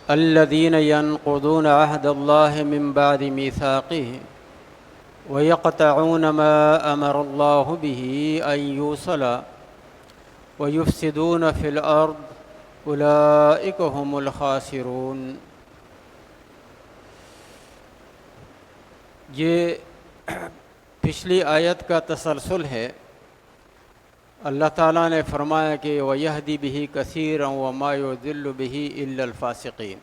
الذين ينقضون عهد الله من بعد ميثاقه ويقطعون ما أمر الله به أن يوصل ويفسدون في الأرض أولئك هم الخاسرون۔ یہ پچھلی آیت کا تسلسل ہے۔ اللہ تعالیٰ نے فرمایا کہ وَيَهْدِي بِهِ كَثِيرًا وَمَا يُضِلُّ بِهِ إِلَّا الْفَاسِقِينَ۔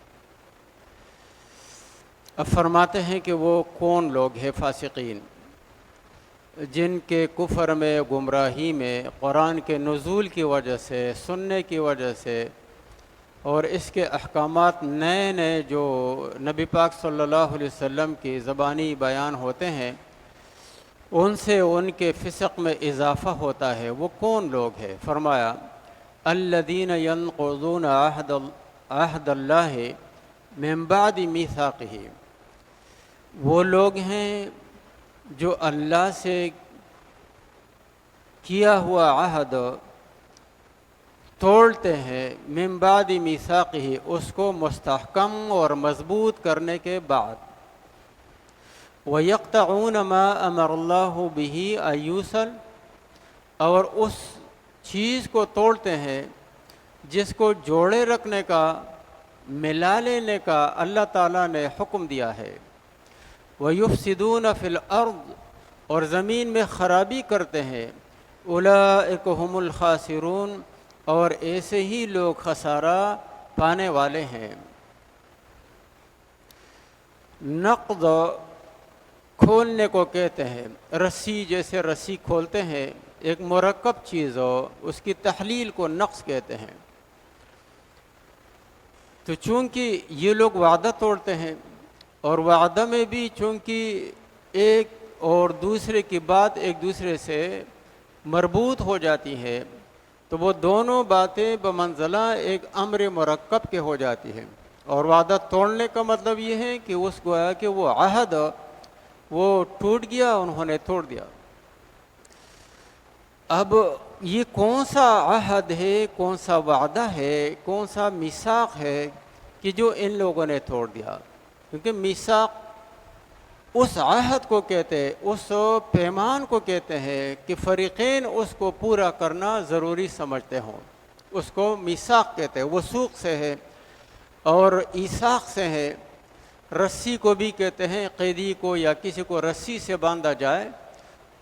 اب فرماتے ہیں کہ وہ کون لوگ ہیں فاسقین، جن کے کفر میں، گمراہی میں، قرآن کے نزول کی وجہ سے، سننے کی وجہ سے، اور اس کے احکامات نئے نئے جو نبی پاک صلی اللہ علیہ وسلم کی زبانی بیان ہوتے ہیں، ان سے ان کے فسق میں اضافہ ہوتا ہے۔ وہ کون لوگ ہیں؟ فرمایا الذین ینقضون عہد اللہ من بعد میثاقہ، وہ لوگ ہیں جو اللہ سے کیا ہوا عہد توڑتے ہیں، من بعد میثاقہ، اس کو مستحکم اور مضبوط کرنے کے بعد، وَيَقْطَعُونَ مَا أَمَرَ اللَّهُ بِهِ أَن يُوصَلَ، اور اس چیز کو توڑتے ہیں جس کو جوڑے رکھنے کا، ملا لینے کا اللہ تعالیٰ نے حکم دیا ہے۔ وَيُفْسِدُونَ فِي الْأَرْضِ، اور زمین میں خرابی کرتے ہیں۔ أُولَئِكَ هُمُ الْخَاسِرُونَ، اور ایسے ہی لوگ خسارہ پانے والے ہیں۔ نقض کھولنے کو کہتے ہیں، رسی جیسے رسی کھولتے ہیں، ایک مرکب چیز ہو، اس کی تحلیل کو نقض کہتے ہیں۔ تو چونکہ یہ لوگ وعدہ توڑتے ہیں، اور وعدہ میں بھی چونکہ ایک اور دوسرے کی بات ایک دوسرے سے مربوط ہو جاتی ہے، تو وہ دونوں باتیں بمنزلہ ایک امر مرکب کے ہو جاتی ہیں۔ اور وعدہ توڑنے کا مطلب یہ ہے کہ اس گویا کہ وہ عہد وہ ٹوٹ گیا، انہوں نے توڑ دیا۔ اب یہ کون سا عہد ہے، کون سا وعدہ ہے، کون سا میثاق ہے کہ جو ان لوگوں نے توڑ دیا؟ کیونکہ میثاق اس عہد کو کہتے ہیں، اس پیمان کو کہتے ہیں کہ فریقین اس کو پورا کرنا ضروری سمجھتے ہوں، اس کو میثاق کہتے ہیں۔ وثوق سے ہے اور ایثاق سے ہے۔ رسی کو بھی کہتے ہیں، قیدی کو یا کسی کو رسی سے باندھا جائے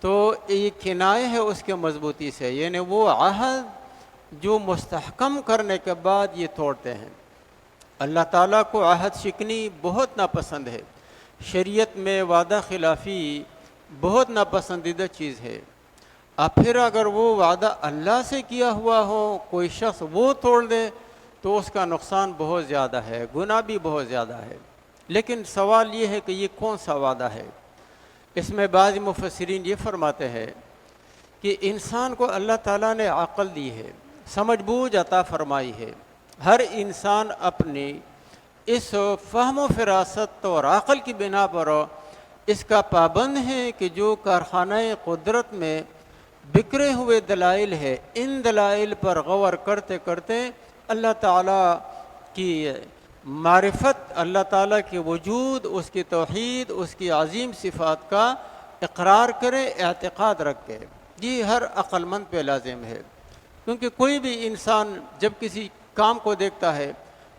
تو یہ کنایہ ہے اس کے مضبوطی سے، یعنی وہ عہد جو مستحکم کرنے کے بعد یہ توڑتے ہیں۔ اللہ تعالیٰ کو عہد شکنی بہت ناپسند ہے، شریعت میں وعدہ خلافی بہت ناپسندیدہ چیز ہے۔ اب پھر اگر وہ وعدہ اللہ سے کیا ہوا ہو، کوئی شخص وہ توڑ دے تو اس کا نقصان بہت زیادہ ہے، گناہ بھی بہت زیادہ ہے۔ لیکن سوال یہ ہے کہ یہ کون سا وعدہ ہے؟ اس میں بعض مفسرین یہ فرماتے ہیں کہ انسان کو اللہ تعالیٰ نے عقل دی ہے، سمجھ بوجھ عطا فرمائی ہے۔ ہر انسان اپنی اس فہم و فراست اور عقل کی بنا پر اس کا پابند ہے کہ جو کارخانہ قدرت میں بکھرے ہوئے دلائل ہے، ان دلائل پر غور کرتے کرتے اللہ تعالیٰ کی معرفت، اللہ تعالیٰ کے وجود، اس کی توحید، اس کی عظیم صفات کا اقرار کرے، اعتقاد رکھے۔ یہ ہر عقل مند پہ لازم ہے، کیونکہ کوئی بھی انسان جب کسی کام کو دیکھتا ہے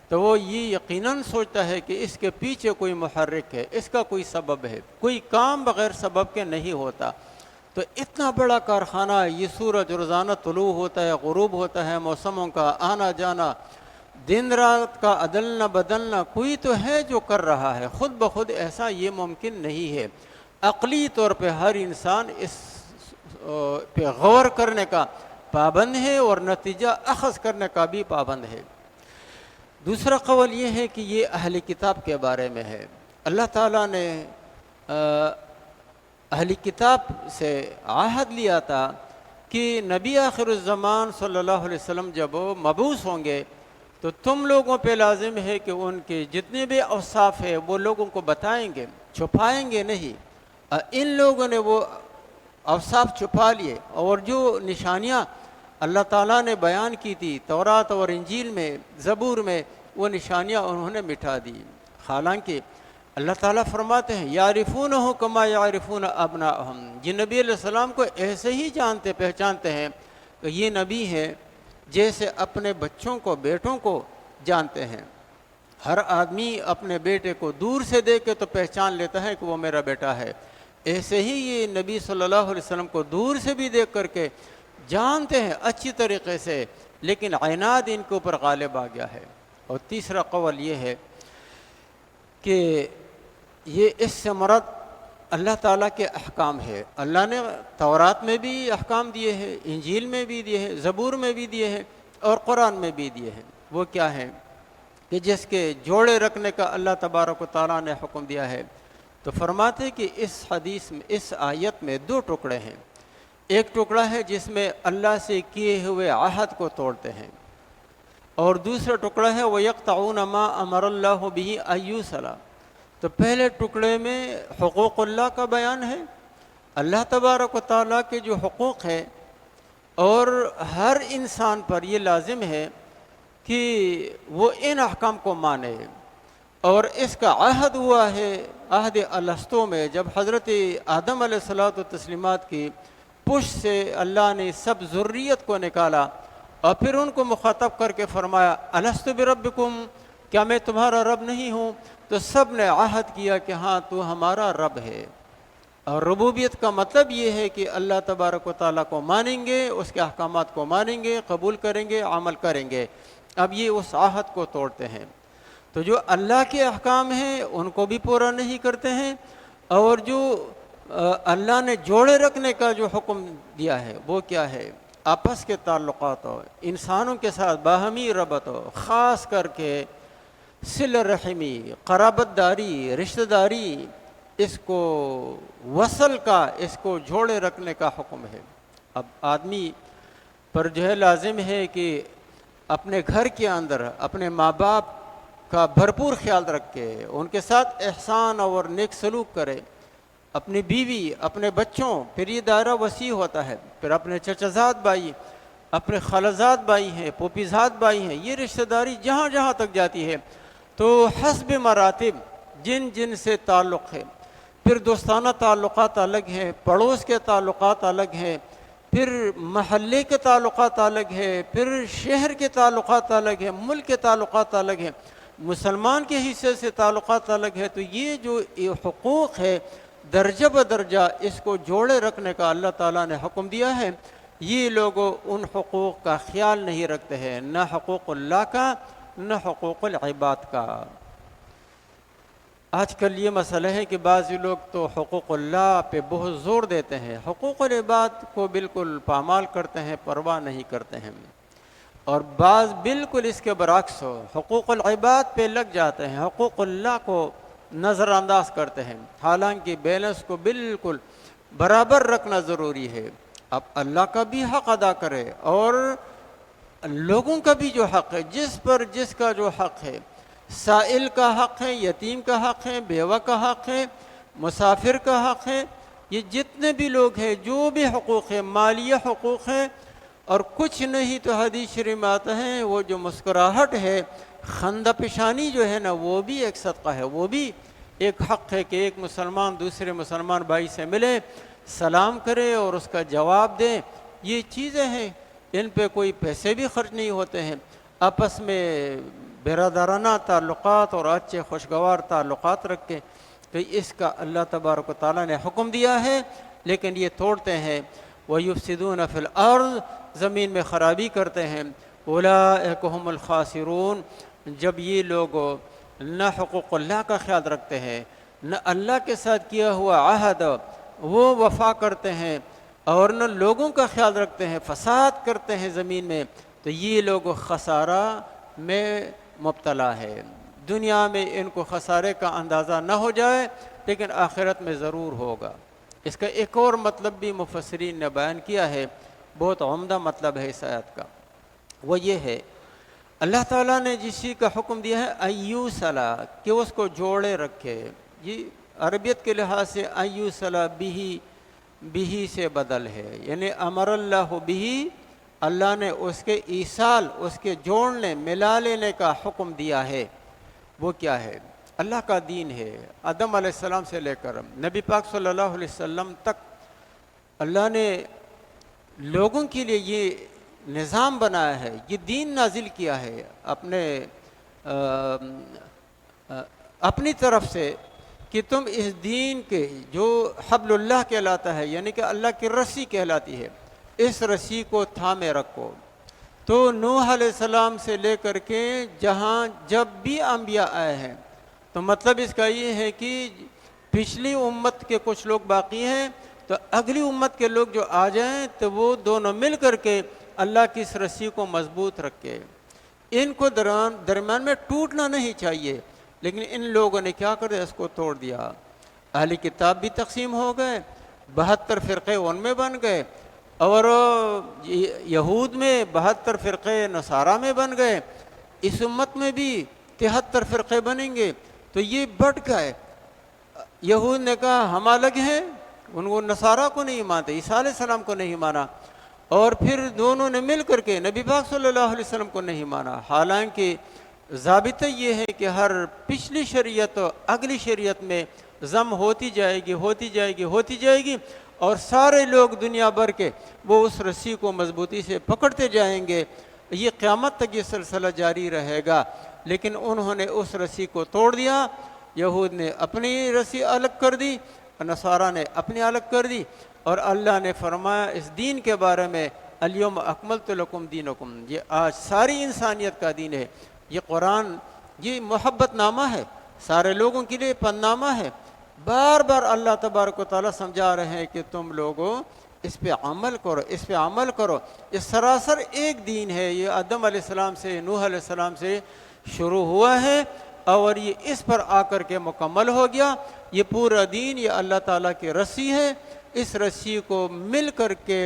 تو وہ یہ یقیناً سوچتا ہے کہ اس کے پیچھے کوئی محرک ہے، اس کا کوئی سبب ہے۔ کوئی کام بغیر سبب کے نہیں ہوتا۔ تو اتنا بڑا کارخانہ، یہ سورج روزانہ طلوع ہوتا ہے، غروب ہوتا ہے، موسموں کا آنا جانا، دن رات کا عدلنا بدلنا، کوئی تو ہے جو کر رہا ہے، خود بخود ایسا یہ ممکن نہیں ہے۔ عقلی طور پہ ہر انسان اس پہ غور کرنے کا پابند ہے اور نتیجہ اخذ کرنے کا بھی پابند ہے۔ دوسرا قول یہ ہے کہ یہ اہل کتاب کے بارے میں ہے۔ اللہ تعالیٰ نے اہل کتاب سے عہد لیا تھا کہ نبی آخر الزمان صلی اللہ علیہ وسلم جب مبعوث ہوں گے تو تم لوگوں پہ لازم ہے کہ ان کے جتنے بھی اوصاف ہیں وہ لوگوں کو بتائیں گے، چھپائیں گے نہیں۔ ان لوگوں نے وہ اوصاف چھپا لیے، اور جو نشانیاں اللہ تعالیٰ نے بیان کی تھی تورات اور انجیل میں، زبور میں، وہ نشانیاں انہوں نے مٹا دی۔ حالانکہ اللہ تعالیٰ فرماتے ہیں یعرفونہ کما یعرفون ابناءہم، یہ نبی علیہ السلام کو ایسے ہی جانتے پہچانتے ہیں کہ یہ نبی ہے جیسے اپنے بچوں کو، بیٹوں کو جانتے ہیں۔ ہر آدمی اپنے بیٹے کو دور سے دیکھ کے تو پہچان لیتا ہے کہ وہ میرا بیٹا ہے، ایسے ہی یہ نبی صلی اللہ علیہ وسلم کو دور سے بھی دیکھ کر کے جانتے ہیں اچھی طریقے سے، لیکن عناد ان کے اوپر غالب آ گیا ہے۔ اور تیسرا قول یہ ہے کہ یہ اس سے مراد اللہ تعالیٰ کے احکام ہے۔ اللہ نے تورات میں بھی احکام دیے ہیں، انجیل میں بھی دیے ہیں، زبور میں بھی دیے ہیں، اور قرآن میں بھی دیے ہیں۔ وہ کیا ہیں کہ جس کے جوڑے رکھنے کا اللہ تبارک و تعالیٰ نے حکم دیا ہے۔ تو فرماتے کہ اس حدیث میں، اس آیت میں دو ٹکڑے ہیں۔ ایک ٹکڑا ہے جس میں اللہ سے کیے ہوئے عہد کو توڑتے ہیں، اور دوسرا ٹکڑا ہے وَيَقْطَعُونَ مَا أَمَرَ اللَّهُ بِهِ أَن يُوصَلَ۔ تو پہلے ٹکڑے میں حقوق اللہ کا بیان ہے، اللہ تبارک و تعالیٰ کے جو حقوق ہیں، اور ہر انسان پر یہ لازم ہے کہ وہ ان احکام کو مانے۔ اور اس کا عہد ہوا ہے عہد الستو میں، جب حضرت آدم علیہ الصلوۃ والتسلیمات کی پشت سے اللہ نے سب ذریت کو نکالا، اور پھر ان کو مخاطب کر کے فرمایا الست بربکم، کیا میں تمہارا رب نہیں ہوں؟ تو سب نے عہد کیا کہ ہاں تو ہمارا رب ہے۔ اور ربوبیت کا مطلب یہ ہے کہ اللہ تبارک و تعالیٰ کو مانیں گے، اس کے احکامات کو مانیں گے، قبول کریں گے، عمل کریں گے۔ اب یہ اس عہد کو توڑتے ہیں، تو جو اللہ کے احکام ہیں ان کو بھی پورا نہیں کرتے ہیں، اور جو اللہ نے جوڑے رکھنے کا جو حکم دیا ہے وہ کیا ہے؟ آپس کے تعلقات ہو، انسانوں کے ساتھ باہمی ربط ہو، خاص کر کے صلہ رحمی، قرابت داری، رشتہ داری، اس کو وصل کا، اس کو جوڑے رکھنے کا حکم ہے۔ اب آدمی پر جو ہے لازم ہے کہ اپنے گھر کے اندر اپنے ماں باپ کا بھرپور خیال رکھے، ان کے ساتھ احسان اور نیک سلوک کرے، اپنی بیوی، اپنے بچوں، پھر یہ دائرہ وسیع ہوتا ہے، پھر اپنے چچزاد بھائی، اپنے خالزاد بھائی ہیں، پوپیزاد بھائی ہیں، یہ رشتہ داری جہاں جہاں تک جاتی ہے۔ تو حسب مراتب جن جن سے تعلق ہے، پھر دوستانہ تعلقات الگ ہیں، پڑوس کے تعلقات الگ ہیں، پھر محلے کے تعلقات الگ ہیں، پھر شہر کے تعلقات الگ ہیں، ملک کے تعلقات الگ ہیں، مسلمان کے حصے سے تعلقات الگ ہے۔ تو یہ جو حقوق ہے درجہ بدرجہ اس کو جوڑے رکھنے کا اللہ تعالیٰ نے حکم دیا ہے۔ یہ لوگ ان حقوق کا خیال نہیں رکھتے ہیں، نہ حقوق اللہ کا نہ حقوق العباد کا۔ آج کل یہ مسئلہ ہے کہ بعض لوگ تو حقوق اللہ پہ بہت زور دیتے ہیں، حقوق العباد کو بالکل پامال کرتے ہیں، پرواہ نہیں کرتے ہیں، اور بعض بالکل اس کے برعکس ہو، حقوق العباد پہ لگ جاتے ہیں، حقوق اللہ کو نظر انداز کرتے ہیں۔ حالانکہ بیلنس کو بالکل برابر رکھنا ضروری ہے۔ اب اللہ کا بھی حق ادا کرے اور لوگوں کا بھی جو حق ہے، جس پر جس کا جو حق ہے، سائل کا حق ہے، یتیم کا حق ہے، بیوہ کا حق ہے، مسافر کا حق ہے، یہ جتنے بھی لوگ ہیں جو بھی حقوق ہیں، مالیہ حقوق ہیں، اور کچھ نہیں تو حدیث شریف میں آتا ہے وہ جو مسکراہٹ ہے، خندہ پیشانی جو ہے نا، وہ بھی ایک صدقہ ہے، وہ بھی ایک حق ہے کہ ایک مسلمان دوسرے مسلمان بھائی سے ملے، سلام کرے اور اس کا جواب دے۔ یہ چیزیں ہیں، ان پہ کوئی پیسے بھی خرچ نہیں ہوتے ہیں، آپس میں برادرانہ تعلقات اور اچھے خوشگوار تعلقات رکھیں۔ تو اس کا اللہ تبارک و تعالیٰ نے حکم دیا ہے، لیکن یہ توڑتے ہیں۔ وَيُفْسِدُونَ فِي الْأَرْضِ، زمین میں خرابی کرتے ہیں۔ أُولَٰئِكَ هُمُ الْخَاسِرُونَ، جب یہ لوگ نہ حقوق اللہ کا خیال رکھتے ہیں، نہ اللہ کے ساتھ کیا ہوا عہد وہ وفا کرتے ہیں، اور نہ لوگوں کا خیال رکھتے ہیں، فساد کرتے ہیں زمین میں، تو یہ لوگ خسارہ میں مبتلا ہے۔ دنیا میں ان کو خسارے کا اندازہ نہ ہو جائے، لیکن آخرت میں ضرور ہوگا۔ اس کا ایک اور مطلب بھی مفسرین نے بیان کیا ہے، بہت عمدہ مطلب ہے اس آیت کا، وہ یہ ہے اللہ تعالیٰ نے جس چیز کا حکم دیا ہے ایوصلا، کہ اس کو جوڑے رکھے۔ یہ عربیت کے لحاظ سے ایوصلا بھی سے بدل ہے، یعنی امر اللہ بھی اللہ نے اس کے ایصال، اس کے جوڑنے ملا لینے کا حکم دیا ہے، وہ کیا ہے؟ اللہ کا دین ہے۔ آدم علیہ السلام سے لے کر نبی پاک صلی اللہ علیہ وسلم تک اللہ نے لوگوں کے لیے یہ نظام بنایا ہے، یہ دین نازل کیا ہے اپنی طرف سے کہ تم اس دین کے جو حبل اللہ کہلاتا ہے، یعنی کہ اللہ کی رسی کہلاتی ہے، اس رسی کو تھامے رکھو۔ تو نوح علیہ السلام سے لے کر کے جہاں جب بھی انبیاء آئے ہیں، تو مطلب اس کا یہ ہے کہ پچھلی امت کے کچھ لوگ باقی ہیں، تو اگلی امت کے لوگ جو آ جائیں تو وہ دونوں مل کر کے اللہ کی اس رسی کو مضبوط رکھے۔ ان کو درمیان میں ٹوٹنا نہیں چاہیے، لیکن ان لوگوں نے کیا کر دیا؟ اس کو توڑ دیا۔ اہل کتاب بھی تقسیم ہو گئے، 72 فرقے ان میں بن گئے، اور یہود میں 72 فرقے نصارہ میں بن گئے، اس امت میں بھی 73 فرقے بنیں گے۔ تو یہ بٹ گئے۔ یہود نے کہا ہم الگ ہیں، ان کو نصارہ کو نہیں مانتے، عیسیٰ علیہ السلام کو نہیں مانا، اور پھر دونوں نے مل کر کے نبی پاک صلی اللہ علیہ وسلم کو نہیں مانا۔ حالانکہ ضابطہ یہ ہے کہ ہر پچھلی شریعت و اگلی شریعت میں ضم ہوتی جائے گی، ہوتی جائے گی، ہوتی جائے گی، اور سارے لوگ دنیا بھر کے وہ اس رسی کو مضبوطی سے پکڑتے جائیں گے۔ یہ قیامت تک یہ سلسلہ جاری رہے گا۔ لیکن انہوں نے اس رسی کو توڑ دیا۔ یہود نے اپنی رسی الگ کر دی، نصارہ نے اپنی الگ کر دی، اور اللہ نے فرمایا اس دین کے بارے میں الیوم اکملت لکم دینکم، یہ آج ساری انسانیت کا دین ہے۔ یہ قرآن یہ محبت نامہ ہے، سارے لوگوں کے لیے پن نامہ ہے۔ بار بار اللہ تبارک و تعالیٰ سمجھا رہے ہیں کہ تم لوگوں اس پہ عمل کرو، اس پہ عمل کرو۔ یہ سراسر ایک دین ہے، یہ آدم علیہ السلام سے، نوح علیہ السلام سے شروع ہوا ہے، اور یہ اس پر آ کر کے مکمل ہو گیا۔ یہ پورا دین یہ اللہ تعالیٰ کی رسی ہے۔ اس رسی کو مل کر کے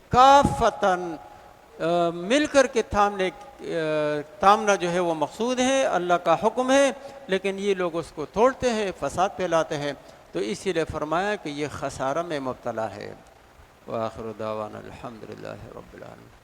کافتاً مل کر کے تھامنا جو ہے وہ مقصود ہے، اللہ کا حکم ہے، لیکن یہ لوگ اس کو توڑتے ہیں، فساد پھیلاتے ہیں، تو اسی لیے فرمایا کہ یہ خسارہ میں مبتلا ہے۔ وآخر دعوانا الحمدللہ رب العالمین۔